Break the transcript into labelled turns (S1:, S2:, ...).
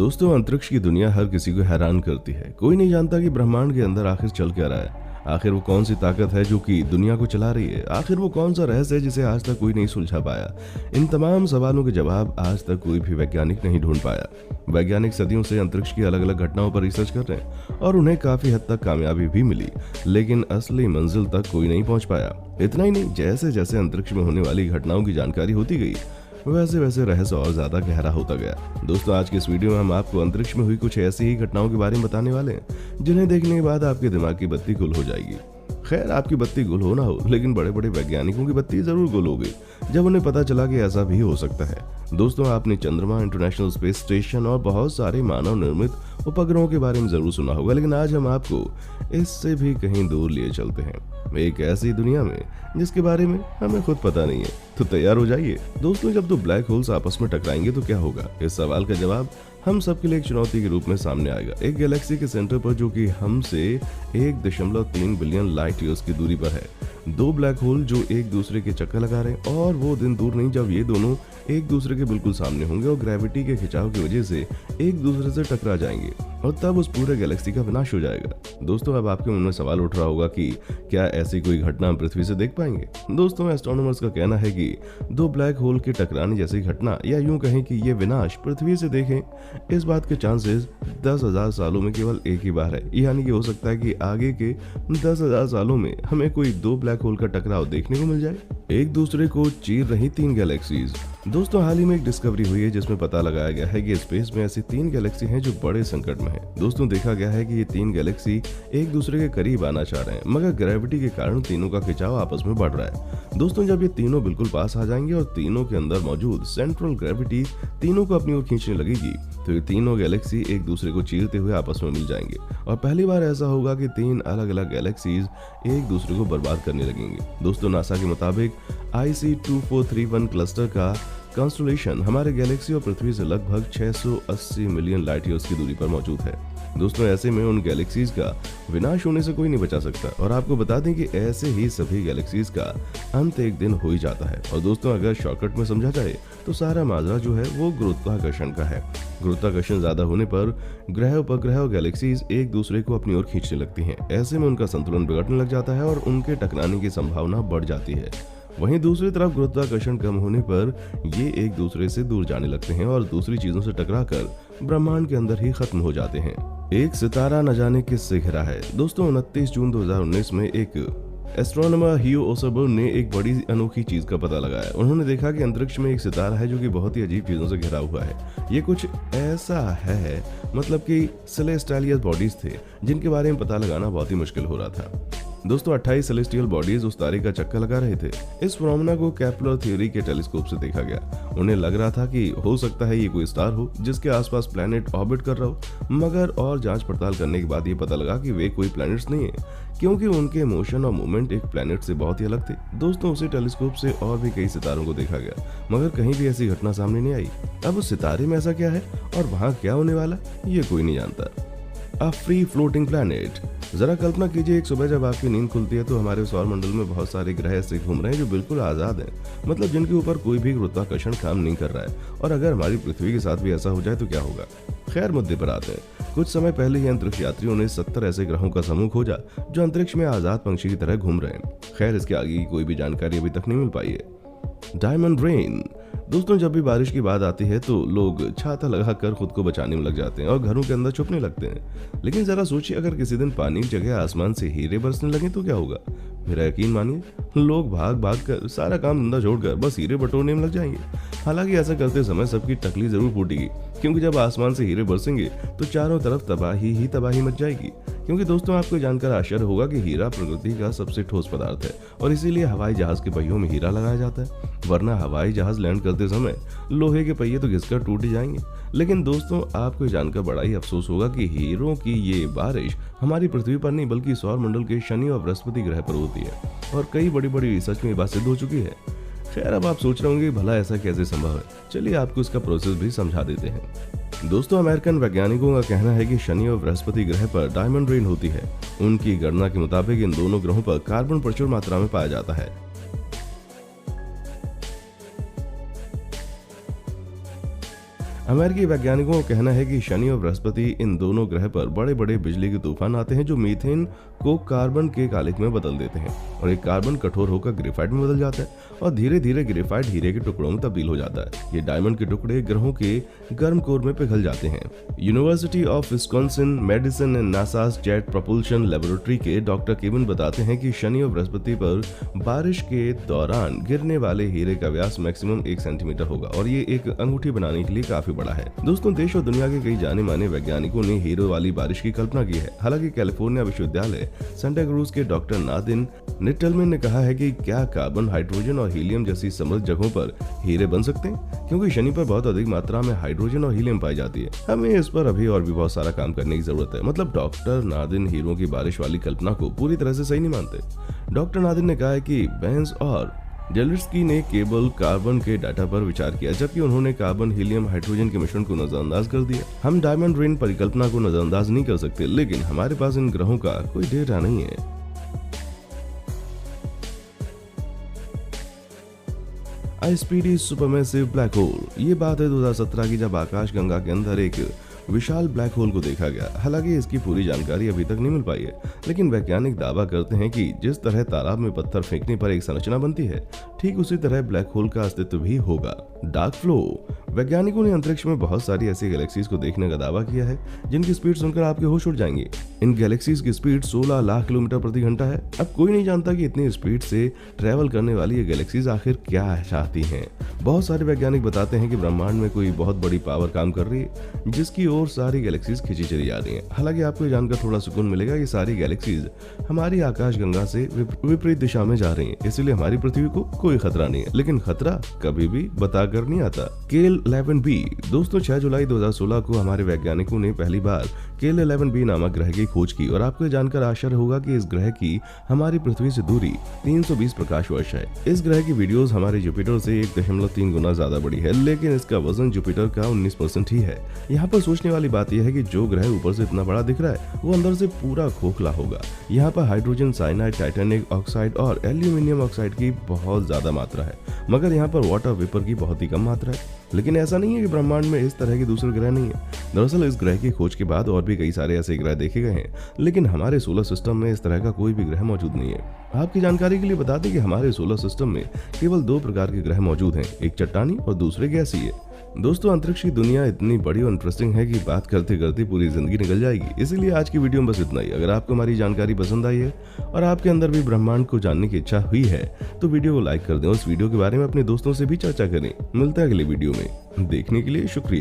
S1: दोस्तों, अंतरिक्ष की दुनिया हर किसी को हैरान करती है। कोई नहीं जानता कि ब्रह्मांड के अंदर आखिर चल क्या रहा है। आखिर वो कौन सी ताकत है जो कि दुनिया को चला रही है। आखिर वो कौन सा रहस्य है जिसे आज तक कोई नहीं सुलझा पाया। इन तमाम सवालों के जवाब आज तक कोई भी वैज्ञानिक नहीं ढूंढ पाया। वैज्ञानिक सदियों से अंतरिक्ष की अलग अलग घटनाओं पर रिसर्च कर रहे हैं और उन्हें काफी हद तक कामयाबी भी मिली, लेकिन असली मंजिल तक कोई नहीं पहुंच पाया। इतना ही नहीं, जैसे जैसे अंतरिक्ष में होने वाली घटनाओं की जानकारी होती गई, वैसे वैसे रहस्य और ज्यादा गहरा होता गया। दोस्तों, आज के इस वीडियो में हम आपको अंतरिक्ष में हुई कुछ ऐसी ही घटनाओं के बारे में बताने वाले हैं जिन्हें देखने के बाद आपके दिमाग की बत्ती गुल हो जाएगी। खैर, आपकी बत्ती गुल हो ना हो, लेकिन बड़े बड़े वैज्ञानिकों की बत्ती जरूर गुल होगी जब उन्हें पता चला कि ऐसा भी हो सकता है। दोस्तों, आपने चंद्रमा, इंटरनेशनल स्पेस स्टेशन और बहुत सारे मानव निर्मित उपग्रहों के बारे में जरूर सुना होगा, लेकिन आज हम आपको इससे भी कहीं दूर लिए चलते हैं, एक ऐसी दुनिया में जिसके बारे में हमें खुद पता नहीं है। तो तैयार हो जाइए। दोस्तों, जब दो ब्लैक होल्स आपस में टकराएंगे तो क्या होगा? इस सवाल का जवाब हम सबके लिए एक चुनौती के रूप में सामने आएगा। एक गैलेक्सी के सेंटर पर, जो कि हमसे 1.3 बिलियन लाइट ईयर्स की दूरी पर है, दो ब्लैक होल जो एक दूसरे के चक्कर लगा रहे हैं। और वो दिन दूर नहीं जब ये दोनों एक दूसरे के बिल्कुल सामने होंगे और ग्रेविटी के खिंचाव की वजह से एक दूसरे से टकरा जाएंगे और तब उस पूरे गैलेक्सी का विनाश हो जाएगा। दोस्तों, अब आपके मन में सवाल उठ रहा होगा कि क्या ऐसी कोई घटना हम पृथ्वी से देख पाएंगे? दोस्तों, एस्ट्रोनॉमर्स का कहना है कि दो ब्लैक होल के टकराने जैसी घटना, या यूं कहें कि ये विनाश पृथ्वी से देखें, इस बात के चांसेस 10,000 सालों में केवल एक ही बार है। यानी कि हो सकता है कि आगे के 10,000 सालों में हमें कोई दो ब्लैक होल का टकराव देखने को मिल जाए, एक दूसरे को चीर रही तीन गैलेक्सीज। दोस्तों, हाल ही में एक डिस्कवरी हुई है जिसमें पता लगाया गया है कि स्पेस में ऐसी तीन गैलेक्सी हैं जो बड़े संकट में हैं। दोस्तों, देखा गया है कि ये तीन गैलेक्सी एक दूसरे के करीब आना चाह रहे हैं, मगर ग्रेविटी के कारण तीनों का खिंचाव आपस में बढ़ रहा है। दोस्तों, जब ये तीनों बिल्कुल पास आ जाएंगे और तीनों के अंदर मौजूद सेंट्रल ग्रेविटी तीनों को अपनी ओर खींचने लगेगी, तो ये तीनों गैलेक्सी एक दूसरे को चीरते हुए आपस में मिल जाएंगे और पहली बार ऐसा होगा कि तीन अलग अलग गैलेक्सीज एक दूसरे को बर्बाद करने लगेंगे। दोस्तों, नासा के मुताबिक IC2431 क्लस्टर का कॉन्स्टेलेशन हमारे गैलेक्सी और पृथ्वी से लगभग 680 मिलियन लाइट ईयर्स की दूरी पर मौजूद है। दोस्तों, ऐसे में उन गैलेक्सीज का विनाश होने से कोई नहीं बचा सकता और आपको बता दें कि ऐसे ही सभी गैलेक्सीज का अंत एक दिन हो ही जाता है। और दोस्तों, अगर शॉर्टकट में समझा जाए तो सारा माजरा जो है वो गुरुत्वाकर्षण का है। गुरुत्वाकर्षण ज्यादा होने पर ग्रह, उपग्रह और गैलेक्सीज एक दूसरे को अपनी ओर खींचने लगती हैं। ऐसे में उनका संतुलन बिगड़ने लग जाता है और उनके टकराने की संभावना बढ़ जाती है। वहीं दूसरी तरफ गुरुत्वाकर्षण कम होने पर ये एक दूसरे से दूर जाने लगते हैं और दूसरी चीजों से टकराकर ब्रह्मांड के अंदर ही खत्म हो जाते हैं। एक सितारा न जाने किससे घिरा है। दोस्तों, 29 जून 2019 में एक एस्ट्रोनॉमर हियो ओसबर्न ने एक बड़ी अनोखी चीज का पता लगाया। उन्होंने देखा कि अंतरिक्ष में एक सितारा है जो कि बहुत ही अजीब चीजों से घिरा हुआ है। ये कुछ ऐसा है, मतलब कि सेलेस्टियल बॉडीज थे जिनके बारे में पता लगाना बहुत ही मुश्किल हो रहा था। दोस्तों, 28 सेलेस्टियल बॉडीज उस तारे का चक्कर लगा रहे थे। इस फिनोमेना को केपलर थ्योरी के टेलीस्कोप से देखा गया। उन्हें लग रहा था कि हो सकता है ये कोई स्टार हो जिसके आसपास प्लैनेट ऑर्बिट कर रहा हो, मगर और जांच पड़ताल करने के बाद ये पता लगा कि वे कोई प्लैनेट्स नहीं है, क्योंकि उनके मोशन और मूवमेंट एक प्लैनेट से बहुत ही अलग थे। दोस्तों, उसी टेलीस्कोप से और भी कई सितारों को देखा गया, मगर कहीं भी ऐसी घटना सामने नहीं आई। अब उस सितारे में ऐसा क्या है और वहां क्या होने वाला, ये कोई नहीं जानता। A free floating planet. जरा कल्पना कीजिए, एक सुबह जब आपकी नींद खुलती है तो हमारे सौर मंडल में बहुत सारे ग्रह ऐसे घूम रहे हैं जो बिल्कुल आजाद हैं, मतलब जिनके ऊपर कोई भी गुरुत्वाकर्षण काम नहीं कर रहा है। और अगर हमारी पृथ्वी के साथ भी ऐसा हो जाए तो क्या होगा? खैर, मुद्दे पर आते हैं। कुछ समय पहले ही अंतरिक्ष यात्रियों ने 70 ऐसे ग्रहों का समूह खोजा जो अंतरिक्ष में आजाद पंछी की तरह घूम रहे हैं। खैर, इसके आगे की कोई भी जानकारी अभी तक नहीं मिल पाई है। Diamond rain. दोस्तों, जब भी बारिश की बात आती है तो लोग छाता लगाकर खुद को बचाने में लग जाते हैं और घरों के अंदर छुपने लगते हैं। लेकिन जरा सोचिए, अगर किसी दिन पानी की जगह आसमान से हीरे बरसने लगे तो क्या होगा? मेरा यकीन मानिए, लोग भाग भाग कर सारा काम धंधा छोड़कर बस हीरे बटोरने में लग जाएंगे। हालांकि ऐसा करते समय सबकी टकली जरूर फूटेगी, क्योंकि जब आसमान से हीरे बरसेंगे तो चारों तरफ तबाही ही तबाही मच जाएगी। क्योंकि दोस्तों, आपको जानकर आश्चर्य होगा कि हीरा प्रकृति का सबसे ठोस पदार्थ है और इसीलिए हवाई जहाज के पहियों में हीरा लगाया जाता है, वरना हवाई जहाज लैंड करते समय लोहे के पहिए तो घिसकर टूट ही जाएंगे। लेकिन दोस्तों, आपको जानकर बड़ा ही अफसोस होगा कि हीरों की ये बारिश हमारी पृथ्वी पर नहीं बल्कि सौर मंडल के शनि और बृहस्पति ग्रह पर होती है और कई बड़ी बड़ी रिसर्च में ये बात सिद्ध हो चुकी है। खैर, अब आप सोच रहे होंगे भला ऐसा कैसे संभव है। चलिए आपको इसका प्रोसेस भी समझा देते हैं। दोस्तों, अमेरिकन वैज्ञानिकों का कहना है कि शनि और बृहस्पति ग्रह पर डायमंड रेन होती है। उनकी गणना के मुताबिक इन दोनों ग्रहों पर कार्बन प्रचुर मात्रा में पाया जाता है। अमेरिकी वैज्ञानिकों का कहना है कि शनि और बृहस्पति इन दोनों ग्रह पर बड़े बड़े बिजली के तूफान आते हैं जो मीथेन को कार्बन के कालिक में बदल देते हैं और एक कार्बन कठोर होकर ग्रेफाइट में बदल जाता है और धीरे धीरे ग्रेफाइट हीरे के टुकड़ों में तब्दील हो जाता है। ये डायमंड के टुकड़े ग्रहों के गर्म कोर में पिघल जाते हैं। University of Wisconsin medicine and NASA's jet propulsion laboratory के डॉक्टर केविन बताते हैं कि शनि और बृहस्पति पर बारिश के दौरान गिरने वाले हीरे का व्यास मैक्सिमम 1 सेंटीमीटर होगा और ये एक अंगूठी बनाने के लिए काफी बड़ा है। दोस्तों, देश और दुनिया के कई जाने माने वैज्ञानिकों ने हीरो वाली बारिश की कल्पना की है। हालांकि कैलिफोर्निया विश्वविद्यालय सेंटा क्रूज के डॉक्टर नादिन निटलमैन ने कहा है कि क्या कार्बन, हाइड्रोजन और हीलियम जैसी समृद्ध जगहों पर हीरे बन सकते हैं, क्योंकि शनि पर बहुत अधिक मात्रा में हाइड्रोजन और हीलियम पाई जाती है। हमें इस पर अभी और भी बहुत सारा काम करने की जरूरत है। मतलब डॉक्टर नादिन हीरो की बारिश वाली कल्पना को पूरी तरह से सही नहीं मानते। डॉक्टर नादिन ने कहा है कि बेंस और जेलिस्की ने केवल कार्बन के डाटा पर विचार किया, जबकि उन्होंने कार्बन, हीलियम, हाइड्रोजन के मिश्रण को नजरअंदाज कर दिया। हम डायमंड रेन परिकल्पना को नजरअंदाज नहीं कर सकते, लेकिन हमारे पास इन ग्रहों का कोई डेटा नहीं है। आईएसपीडी सुपरमैसिव ब्लैक होल। ये बात है 2017 की, जब आकाशगंगा के अंदर एक विशाल ब्लैक होल को देखा गया। हालांकि इसकी पूरी जानकारी अभी तक नहीं मिल पाई है, लेकिन वैज्ञानिक दावा करते हैं कि जिस तरह तालाब में पत्थर फेंकने पर एक संरचना बनती है, ठीक उसी तरह ब्लैक होल का अस्तित्व भी होगा। Dark flow. वैज्ञानिकों ने अंतरिक्ष में बहुत सारी ऐसी गैलेक्सीज को देखने का दावा किया है जिनकी स्पीड सुनकर आपके होश उड़ जाएंगे। इन गैलेक्सीज की स्पीड 16 लाख किलोमीटर प्रति घंटा है। अब कोई नहीं जानता कि इतनी स्पीड से ट्रेवल करने वाली ये गैलेक्सीज आखिर क्या चाहती हैं। बहुत सारे वैज्ञानिक बताते हैं कि ब्रह्मांड में कोई बहुत बड़ी पावर काम कर रही है जिसकी ओर सारी गैलेक्सीज खींची चली जा रही हैं। हालांकि आपको ये जानकर थोड़ा सुकून मिलेगा कि सारी गैलेक्सीज हमारी आकाशगंगा से विपरीत दिशा में जा रही हैं, इसलिए हमारी पृथ्वी को कोई खतरा नहीं है। लेकिन खतरा कभी भी बताकर नहीं आता। केल 11b। दोस्तों, 6 जुलाई 2016 को हमारे वैज्ञानिकों ने पहली बार केल 11b नामक ग्रह की खोज की और आपको जानकर आश्चर्य होगा कि इस ग्रह की हमारी पृथ्वी से दूरी 320 प्रकाश वर्ष है। इस ग्रह की वीडियोस हमारे जुपिटर से 1.3 गुना ज्यादा बड़ी है, लेकिन इसका वजन जुपिटर का 19% ही है। यहाँ पर सोचने वाली बात यह है कि जो ग्रह ऊपर से इतना बड़ा दिख रहा है वो अंदर से पूरा खोखला होगा। यहाँ पर हाइड्रोजन साइनाइड, टाइटेनिक ऑक्साइड और एल्यूमिनियम ऑक्साइड की बहुत ज्यादा मात्रा है, मगर यहाँ पर वाटर वेपर की बहुत ही कम मात्रा है। लेकिन ऐसा नहीं है कि ब्रह्मांड में इस तरह के दूसरे ग्रह नहीं है। दरअसल इस ग्रह की खोज के बाद और भी कई सारे ऐसे ग्रह देखे गए हैं, लेकिन हमारे सोलर सिस्टम में इस तरह का कोई भी ग्रह मौजूद नहीं है। आपकी जानकारी के लिए बता दें कि हमारे सोलर सिस्टम में केवल 2 प्रकार के ग्रह मौजूद हैं, एक चट्टानी और दूसरे गैसीय। दोस्तों, अंतरिक्ष की दुनिया इतनी बड़ी और इंटरेस्टिंग है कि बात करते करते पूरी जिंदगी निकल जाएगी। इसीलिए आज की वीडियो में बस इतना ही। अगर आपको हमारी जानकारी पसंद आई है और आपके अंदर भी ब्रह्मांड को जानने की इच्छा हुई है तो वीडियो को लाइक कर दें और इस वीडियो के बारे में अपने दोस्तों से भी चर्चा करें। मिलते हैं अगले वीडियो में। देखने के लिए शुक्रिया।